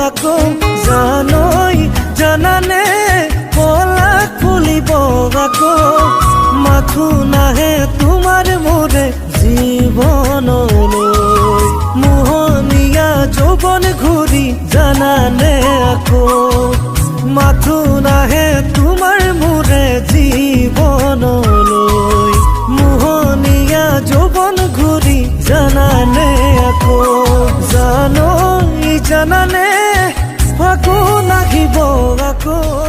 আকৌ জানৈ জানানে পলাক ফুলিব আকৌ মাথো নাহে তোমাৰ মোৰে জীৱনলৈ মোহনীয়া যৌৱন ঘূৰি জানানে আকৌ মাথো নাহে তোমাৰ মোৰে জীৱনলৈ মোহনীয়া যৌৱন ঘূৰি জানানে আকৌ জানৈ জানানে ফাগুন আহিব আকৌ